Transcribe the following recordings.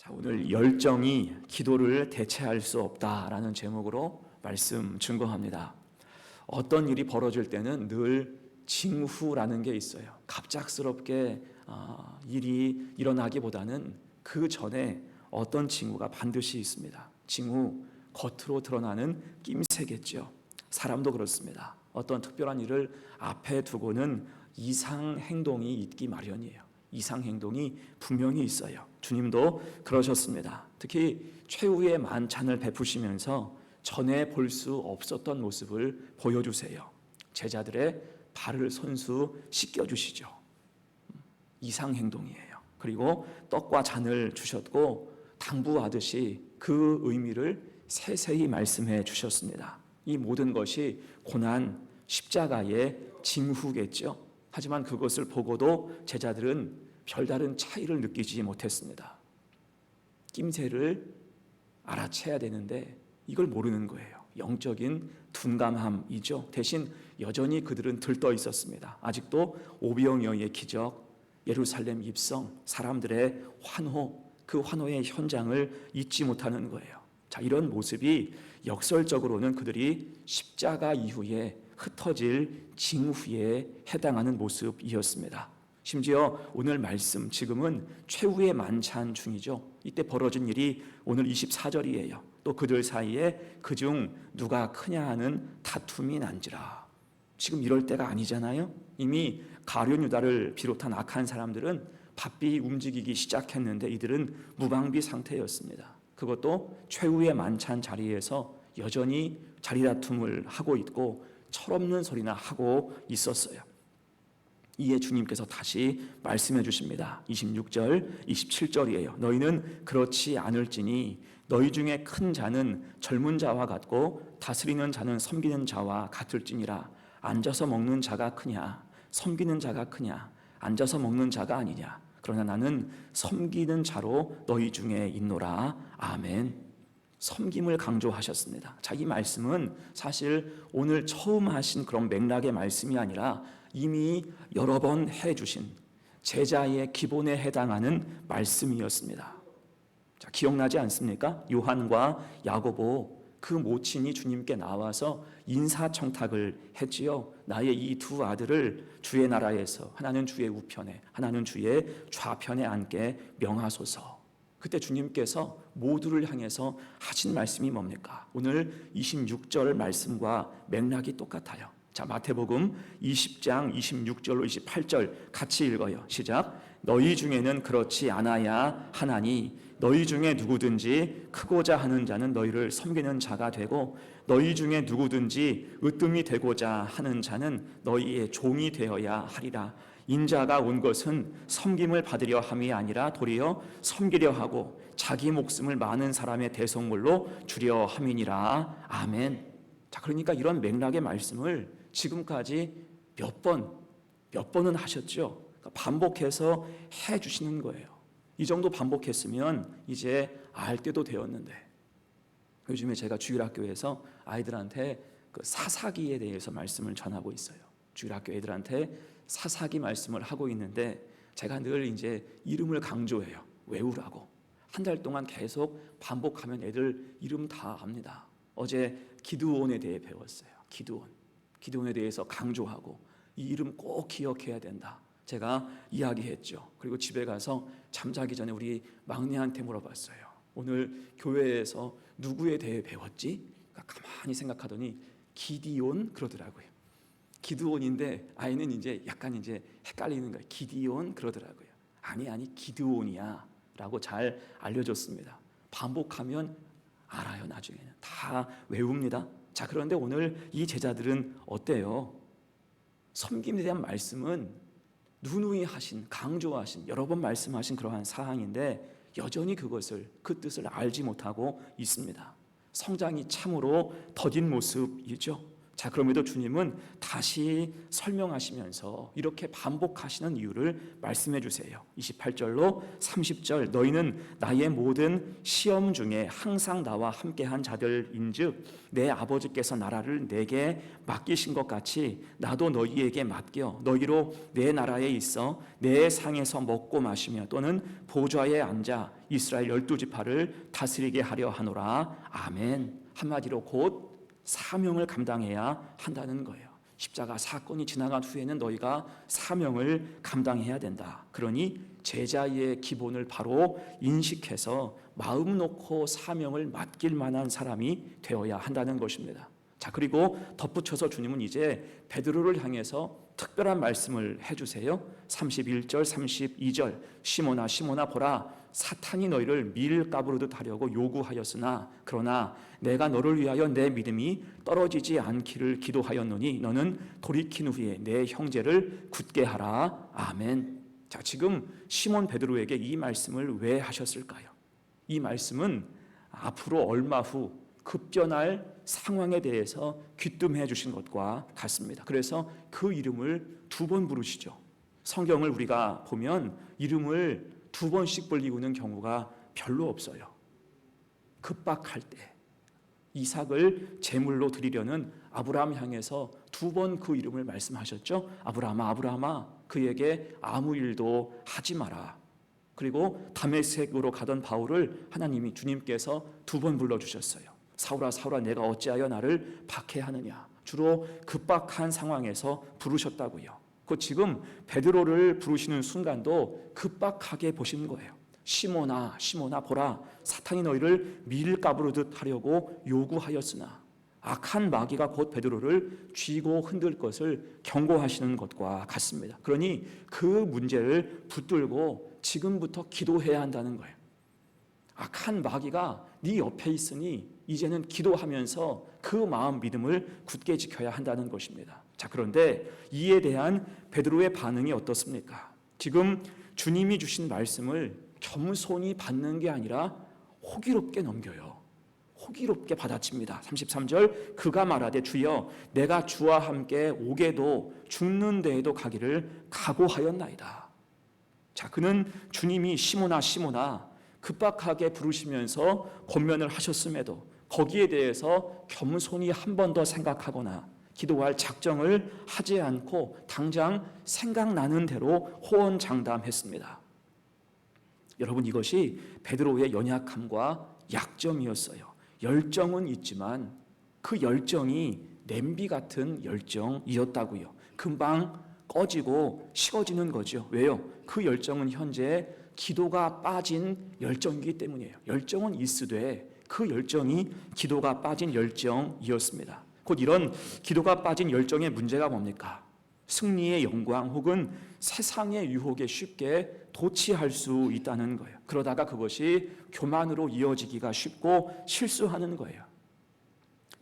자, 오늘 열정이 기도를 대체할 수 없다라는 제목으로 말씀 증거합니다. 어떤 일이 벌어질 때는 늘 징후라는 게 있어요. 갑작스럽게 일이 일어나기보다는 그 전에 어떤 징후가 반드시 있습니다. 징후, 겉으로 드러나는 낌새겠죠. 사람도 그렇습니다. 어떤 특별한 일을 앞에 두고는 이상 행동이 있기 마련이에요. 이상 행동이 분명히 있어요. 주님도 그러셨습니다. 특히 최후의 만찬을 베푸시면서 전에 볼 수 없었던 모습을 보여주세요. 제자들의 발을 손수 씻겨주시죠. 이상 행동이에요. 그리고 떡과 잔을 주셨고 당부하듯이 그 의미를 세세히 말씀해 주셨습니다. 이 모든 것이 고난 십자가의 징후겠죠. 하지만 그것을 보고도 제자들은 별다른 차이를 느끼지 못했습니다. 낌새를 알아채야 되는데 이걸 모르는 거예요. 영적인 둔감함이죠. 대신 여전히 그들은 들떠 있었습니다. 아직도 오병이어의 기적, 예루살렘 입성, 사람들의 환호, 그 환호의 현장을 잊지 못하는 거예요. 자, 이런 모습이 역설적으로는 그들이 십자가 이후에 흩어질 징후에 해당하는 모습이었습니다. 심지어 오늘 말씀 지금은 최후의 만찬 중이죠. 이때 벌어진 일이 오늘 24절이에요. 또 그들 사이에 그중 누가 크냐 하는 다툼이 난지라. 지금 이럴 때가 아니잖아요. 이미 가룟 유다를 비롯한 악한 사람들은 바삐 움직이기 시작했는데 이들은 무방비 상태였습니다. 그것도 최후의 만찬 자리에서 여전히 자리다툼을 하고 있고 철없는 소리나 하고 있었어요. 이에 주님께서 다시 말씀해 주십니다. 26절, 27절이에요. 너희는 그렇지 않을지니 너희 중에 큰 자는 젊은 자와 같고 다스리는 자는 섬기는 자와 같을지니라. 앉아서 먹는 자가 크냐 섬기는 자가 크냐 앉아서 먹는 자가 아니냐. 그러나 나는 섬기는 자로 너희 중에 있노라. 아멘. 섬김을 강조하셨습니다. 자, 이 말씀은 사실 오늘 처음 하신 그런 맥락의 말씀이 아니라 이미 여러 번 해주신 제자의 기본에 해당하는 말씀이었습니다. 자, 기억나지 않습니까? 요한과 야고보 그 모친이 주님께 나와서 인사청탁을 했지요. 나의 이 두 아들을 주의 나라에서 하나는 주의 우편에 하나는 주의 좌편에 앉게 명하소서. 그때 주님께서 모두를 향해서 하신 말씀이 뭡니까? 오늘 26절 말씀과 맥락이 똑같아요. 자, 마태복음 20장 26절로 28절 같이 읽어요. 시작. 너희 중에는 그렇지 않아야 하나니 너희 중에 누구든지 크고자 하는 자는 너희를 섬기는 자가 되고 너희 중에 누구든지 으뜸이 되고자 하는 자는 너희의 종이 되어야 하리라. 인자가 온 것은 섬김을 받으려 함이 아니라 도리어 섬기려 하고 자기 목숨을 많은 사람의 대속물로 주려 함이니라. 아멘. 자, 그러니까 이런 맥락의 말씀을 지금까지 몇 번은 하셨죠. 그러니까 반복해서 해 주시는 거예요. 이 정도 반복했으면 이제 알 때도 되었는데, 요즘에 제가 주일학교에서 아이들한테 그 사사기에 대해서 말씀을 전하고 있어요. 주일학교 애들한테 사사기 말씀을 하고 있는데 제가 늘 이제 이름을 강조해요. 외우라고. 한 달 동안 계속 반복하면 애들 이름 다 압니다. 어제 기드온에 대해 배웠어요. 기드온에 대해서 강조하고 이 이름 꼭 기억해야 된다. 제가 이야기했죠. 그리고 집에 가서 잠자기 전에 우리 막내한테 물어봤어요. 오늘 교회에서 누구에 대해 배웠지? 그러니까 가만히 생각하더니 기디온 그러더라고요. 기드온인데 아이는 이제 약간 이제 헷갈리는 거예요. 기디온 그러더라고요. 아니 기드온이야 라고 잘 알려줬습니다. 반복하면 알아요. 나중에는 다 외웁니다. 자, 그런데 오늘 이 제자들은 어때요? 섬김에 대한 말씀은 누누이 하신, 강조하신, 여러 번 말씀하신 그러한 사항인데 여전히 그 뜻을 알지 못하고 있습니다. 성장이 참으로 더딘 모습이죠. 자, 그럼에도 주님은 다시 설명하시면서 이렇게 반복하시는 이유를 말씀해 주세요. 28절로 30절, 너희는 나의 모든 시험 중에 항상 나와 함께한 자들인즉 내 아버지께서 나라를 내게 맡기신 것 같이 나도 너희에게 맡겨 너희로 내 나라에 있어 내 상에서 먹고 마시며 또는 보좌에 앉아 이스라엘 12지파를 다스리게 하려 하노라. 아멘. 한마디로 곧 사명을 감당해야 한다는 거예요. 십자가 사건이 지나간 후에는 너희가 사명을 감당해야 된다. 그러니 제자의 기본을 바로 인식해서 마음 놓고 사명을 맡길 만한 사람이 되어야 한다는 것입니다. 자, 그리고 덧붙여서 주님은 이제 베드로를 향해서 특별한 말씀을 해주세요. 31절 32절, 시몬아 시몬아 보라, 사탄이 너희를 밀가부르듯 하려고 요구하였으나 그러나 내가 너를 위하여 내 믿음이 떨어지지 않기를 기도하였노니 너는 돌이킨 후에 내 형제를 굳게 하라. 아멘. 자, 지금 시몬 베드로에게 이 말씀을 왜 하셨을까요? 이 말씀은 앞으로 얼마 후 급변할 상황에 대해서 귀뜸해 주신 것과 같습니다. 그래서 그 이름을 2번 부르시죠. 성경을 우리가 보면 이름을 2번씩 불리우는 경우가 별로 없어요. 급박할 때 이삭을 제물로 드리려는 아브라함 향해서 2번 그 이름을 말씀하셨죠. 아브라함아 아브라함아, 그에게 아무 일도 하지 마라. 그리고 다메섹으로 가던 바울을 하나님이 주님께서 2번 불러주셨어요. 사울아 사울아 내가 어찌하여 나를 박해하느냐. 주로 급박한 상황에서 부르셨다고요. 그 지금 베드로를 부르시는 순간도 급박하게 보시는 거예요. 시몬아 시몬아 보라, 사탄이 너희를 밀가부르듯 하려고 요구하였으나. 악한 마귀가 곧 베드로를 쥐고 흔들 것을 경고하시는 것과 같습니다. 그러니 그 문제를 붙들고 지금부터 기도해야 한다는 거예요. 악한 마귀가 네 옆에 있으니 이제는 기도하면서 그 마음 믿음을 굳게 지켜야 한다는 것입니다. 자, 그런데 이에 대한 베드로의 반응이 어떻습니까? 지금 주님이 주신 말씀을 겸손히 받는 게 아니라 호기롭게 넘겨요. 호기롭게 받아칩니다. 33절, 그가 말하되 주여 내가 주와 함께 오게도 죽는 데에도 가기를 각오하였나이다. 자, 그는 주님이 시몬아 시몬아 급박하게 부르시면서 권면을 하셨음에도 거기에 대해서 겸손히 한 번 더 생각하거나 기도할 작정을 하지 않고 당장 생각나는 대로 호언장담했습니다. 여러분, 이것이 베드로의 연약함과 약점이었어요. 열정은 있지만 그 열정이 냄비 같은 열정이었다고요. 금방 꺼지고 식어지는 거죠. 왜요? 그 열정은 현재 기도가 빠진 열정이기 때문이에요. 열정은 있으되 그 열정이 기도가 빠진 열정이었습니다. 곧 이런 기도가 빠진 열정의 문제가 뭡니까? 승리의 영광 혹은 세상의 유혹에 쉽게 도취할 수 있다는 거예요. 그러다가 그것이 교만으로 이어지기가 쉽고 실수하는 거예요.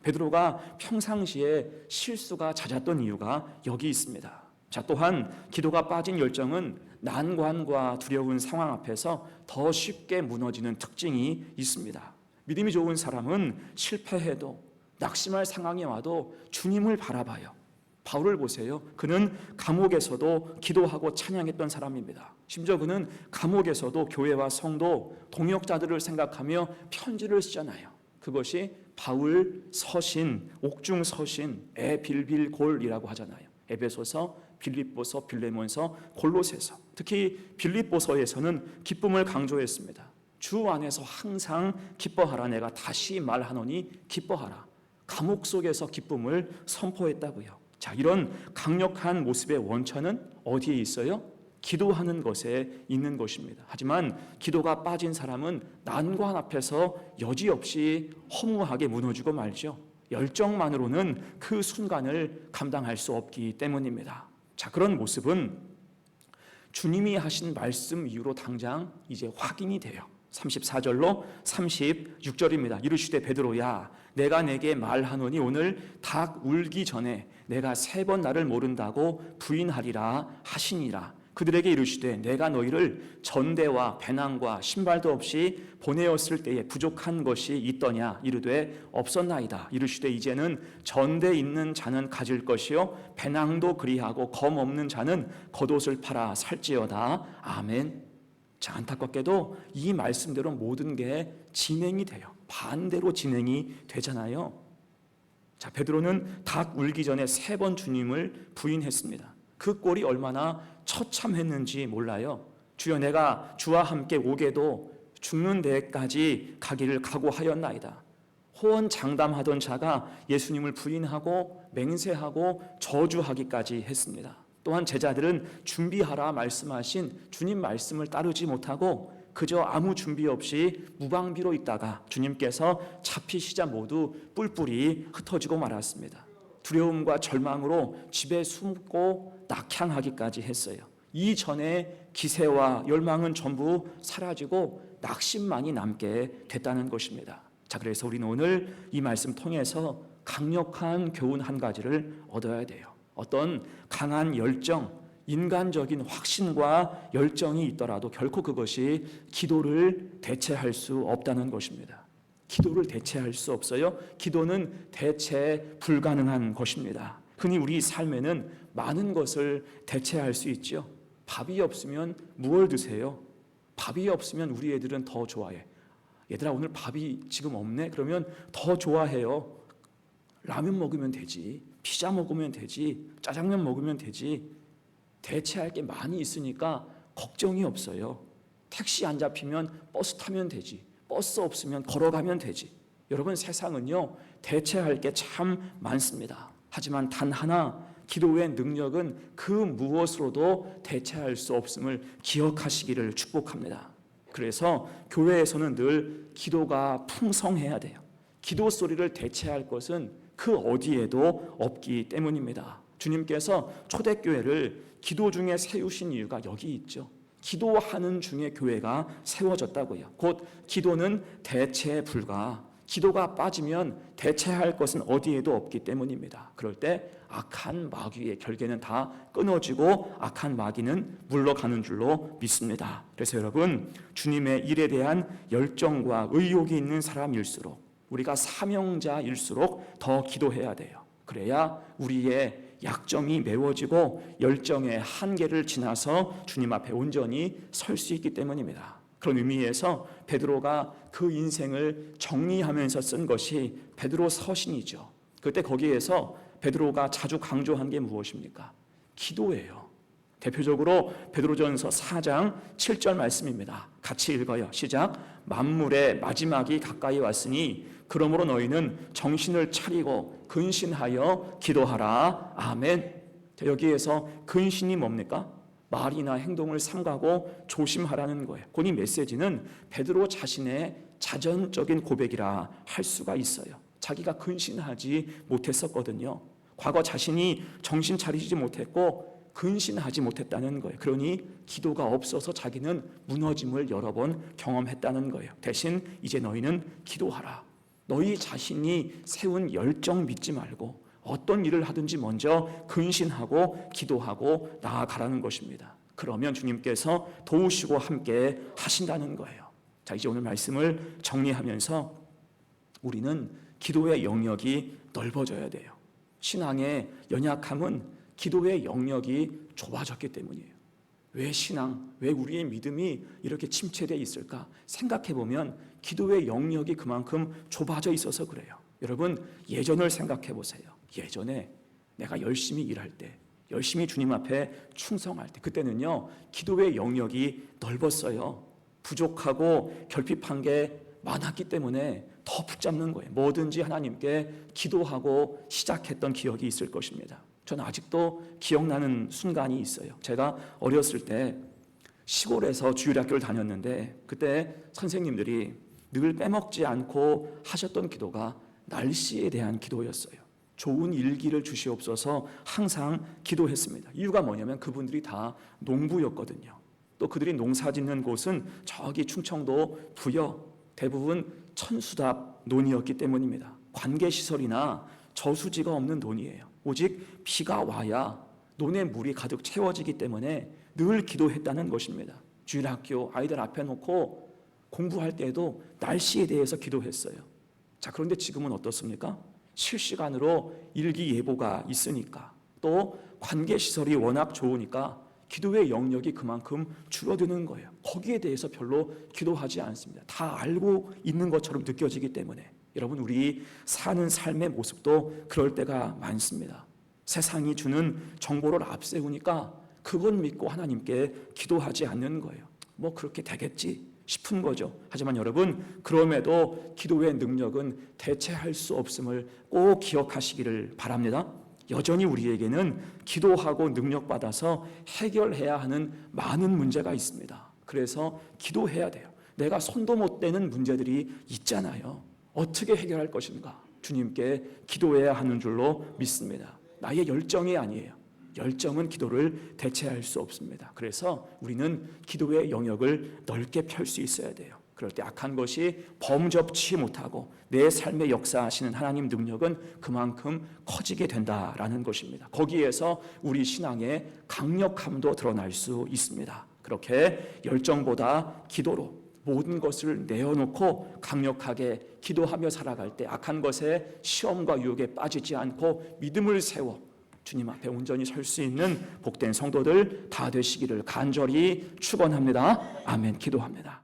베드로가 평상시에 실수가 잦았던 이유가 여기 있습니다. 자, 또한 기도가 빠진 열정은 난관과 두려운 상황 앞에서 더 쉽게 무너지는 특징이 있습니다. 믿음이 좋은 사람은 실패해도 낙심할 상황이 와도 주님을 바라봐요. 바울을 보세요. 그는 감옥에서도 기도하고 찬양했던 사람입니다. 심지어 그는 감옥에서도 교회와 성도, 동역자들을 생각하며 편지를 쓰잖아요. 그것이 바울 서신, 옥중 서신, 에빌빌골이라고 하잖아요. 에베소서, 빌립보서, 빌레몬서, 골로새서. 특히 빌립보서에서는 기쁨을 강조했습니다. 주 안에서 항상 기뻐하라. 내가 다시 말하노니 기뻐하라. 감옥 속에서 기쁨을 선포했다고요. 자, 이런 강력한 모습의 원천은 어디에 있어요? 기도하는 것에 있는 것입니다. 하지만 기도가 빠진 사람은 난관 앞에서 여지없이 허무하게 무너지고 말죠. 열정만으로는 그 순간을 감당할 수 없기 때문입니다. 자, 그런 모습은 주님이 하신 말씀 이후로 당장 이제 확인이 돼요. 34절로 36절입니다. 이르시되 베드로야 내가 내게 말하노니 오늘 닭 울기 전에 내가 3번 나를 모른다고 부인하리라 하시니라. 그들에게 이르시되 내가 너희를 전대와 배낭과 신발도 없이 보내었을 때에 부족한 것이 있더냐 이르되 없었나이다. 이르시되 이제는 전대 있는 자는 가질 것이요 배낭도 그리하고 검 없는 자는 겉옷을 팔아 살지어다. 아멘. 자, 안타깝게도 이 말씀대로 모든 게 진행이 돼요. 반대로 진행이 되잖아요. 자, 베드로는 닭 울기 전에 3번 주님을 부인했습니다. 그 꼴이 얼마나 처참했는지 몰라요. 주여 내가 주와 함께 오게도 죽는 데까지 가기를 각오하였나이다. 호언장담하던 자가 예수님을 부인하고 맹세하고 저주하기까지 했습니다. 또한 제자들은 준비하라 말씀하신 주님 말씀을 따르지 못하고 그저 아무 준비 없이 무방비로 있다가 주님께서 잡히시자 모두 뿔뿔이 흩어지고 말았습니다. 두려움과 절망으로 집에 숨고 낙향하기까지 했어요. 이전에 기세와 열망은 전부 사라지고 낙심만이 남게 됐다는 것입니다. 자, 그래서 우리는 오늘 이 말씀 통해서 강력한 교훈 한 가지를 얻어야 돼요. 어떤 강한 열정, 인간적인 확신과 열정이 있더라도 결코 그것이 기도를 대체할 수 없다는 것입니다. 기도를 대체할 수 없어요. 기도는 대체 불가능한 것입니다. 흔히 우리 삶에는 많은 것을 대체할 수 있죠. 밥이 없으면 무얼 드세요? 밥이 없으면 우리 애들은 더 좋아해. 얘들아 오늘 밥이 지금 없네? 그러면 더 좋아해요. 라면 먹으면 되지, 피자 먹으면 되지, 짜장면 먹으면 되지. 대체할 게 많이 있으니까 걱정이 없어요. 택시 안 잡히면 버스 타면 되지, 버스 없으면 걸어가면 되지. 여러분, 세상은요 대체할 게 참 많습니다. 하지만 단 하나, 기도의 능력은 그 무엇으로도 대체할 수 없음을 기억하시기를 축복합니다. 그래서 교회에서는 늘 기도가 풍성해야 돼요. 기도 소리를 대체할 것은 그 어디에도 없기 때문입니다. 주님께서 초대교회를 기도 중에 세우신 이유가 여기 있죠. 기도하는 중에 교회가 세워졌다고요. 곧 기도는 대체 불가. 기도가 빠지면 대체할 것은 어디에도 없기 때문입니다. 그럴 때 악한 마귀의 결계는 다 끊어지고 악한 마귀는 물러가는 줄로 믿습니다. 그래서 여러분, 주님의 일에 대한 열정과 의욕이 있는 사람일수록, 우리가 사명자일수록 더 기도해야 돼요. 그래야 우리의 약점이 메워지고 열정의 한계를 지나서 주님 앞에 온전히 설 수 있기 때문입니다. 그런 의미에서 베드로가 그 인생을 정리하면서 쓴 것이 베드로 서신이죠. 그때 거기에서 베드로가 자주 강조한 게 무엇입니까? 기도예요. 대표적으로 베드로전서 4장 7절 말씀입니다. 같이 읽어요. 시작. 만물의 마지막이 가까이 왔으니 그러므로 너희는 정신을 차리고 근신하여 기도하라. 아멘. 여기에서 근신이 뭡니까? 말이나 행동을 삼가고 조심하라는 거예요. 곧 이 메시지는 베드로 자신의 자전적인 고백이라 할 수가 있어요. 자기가 근신하지 못했었거든요. 과거 자신이 정신 차리지 못했고 근신하지 못했다는 거예요. 그러니 기도가 없어서 자기는 무너짐을 여러 번 경험했다는 거예요. 대신 이제 너희는 기도하라. 너희 자신이 세운 열정 믿지 말고 어떤 일을 하든지 먼저 근신하고 기도하고 나아가라는 것입니다. 그러면 주님께서 도우시고 함께 하신다는 거예요. 자, 이제 오늘 말씀을 정리하면서 우리는 기도의 영역이 넓어져야 돼요. 신앙의 연약함은 기도의 영역이 좁아졌기 때문이에요. 왜 신앙, 왜 우리의 믿음이 이렇게 침체되어 있을까? 생각해보면 기도의 영역이 그만큼 좁아져 있어서 그래요. 여러분, 예전을 생각해 보세요. 예전에 내가 열심히 일할 때, 열심히 주님 앞에 충성할 때, 그때는요 기도의 영역이 넓었어요. 부족하고 결핍한 게 많았기 때문에 더 붙잡는 거예요. 뭐든지 하나님께 기도하고 시작했던 기억이 있을 것입니다. 저는 아직도 기억나는 순간이 있어요. 제가 어렸을 때 시골에서 주일학교를 다녔는데 그때 선생님들이 늘 빼먹지 않고 하셨던 기도가 날씨에 대한 기도였어요. 좋은 일기를 주시옵소서 항상 기도했습니다. 이유가 뭐냐면 그분들이 다 농부였거든요. 또 그들이 농사 짓는 곳은 저기 충청도 부여, 대부분 천수답 논이었기 때문입니다. 관계시설이나 저수지가 없는 논이에요. 오직 비가 와야 논에 물이 가득 채워지기 때문에 늘 기도했다는 것입니다. 주일학교 아이들 앞에 놓고 공부할 때에도 날씨에 대해서 기도했어요. 자, 그런데 지금은 어떻습니까? 실시간으로 일기예보가 있으니까, 또 관계시설이 워낙 좋으니까 기도의 영역이 그만큼 줄어드는 거예요. 거기에 대해서 별로 기도하지 않습니다. 다 알고 있는 것처럼 느껴지기 때문에. 여러분, 우리 사는 삶의 모습도 그럴 때가 많습니다. 세상이 주는 정보를 앞세우니까 그걸 믿고 하나님께 기도하지 않는 거예요. 뭐 그렇게 되겠지 싶은 거죠. 하지만 여러분, 그럼에도 기도의 능력은 대체할 수 없음을 꼭 기억하시기를 바랍니다. 여전히 우리에게는 기도하고 능력받아서 해결해야 하는 많은 문제가 있습니다. 그래서 기도해야 돼요. 내가 손도 못 대는 문제들이 있잖아요. 어떻게 해결할 것인가? 주님께 기도해야 하는 줄로 믿습니다. 나의 열정이 아니에요. 열정은 기도를 대체할 수 없습니다. 그래서 우리는 기도의 영역을 넓게 펼 수 있어야 돼요. 그럴 때 악한 것이 범접치 못하고 내 삶에 역사하시는 하나님 능력은 그만큼 커지게 된다라는 것입니다. 거기에서 우리 신앙의 강력함도 드러날 수 있습니다. 그렇게 열정보다 기도로 모든 것을 내어놓고 강력하게 기도하며 살아갈 때 악한 것에 시험과 유혹에 빠지지 않고 믿음을 세워 주님 앞에 온전히 설 수 있는 복된 성도들 다 되시기를 간절히 축원합니다. 아멘. 기도합니다.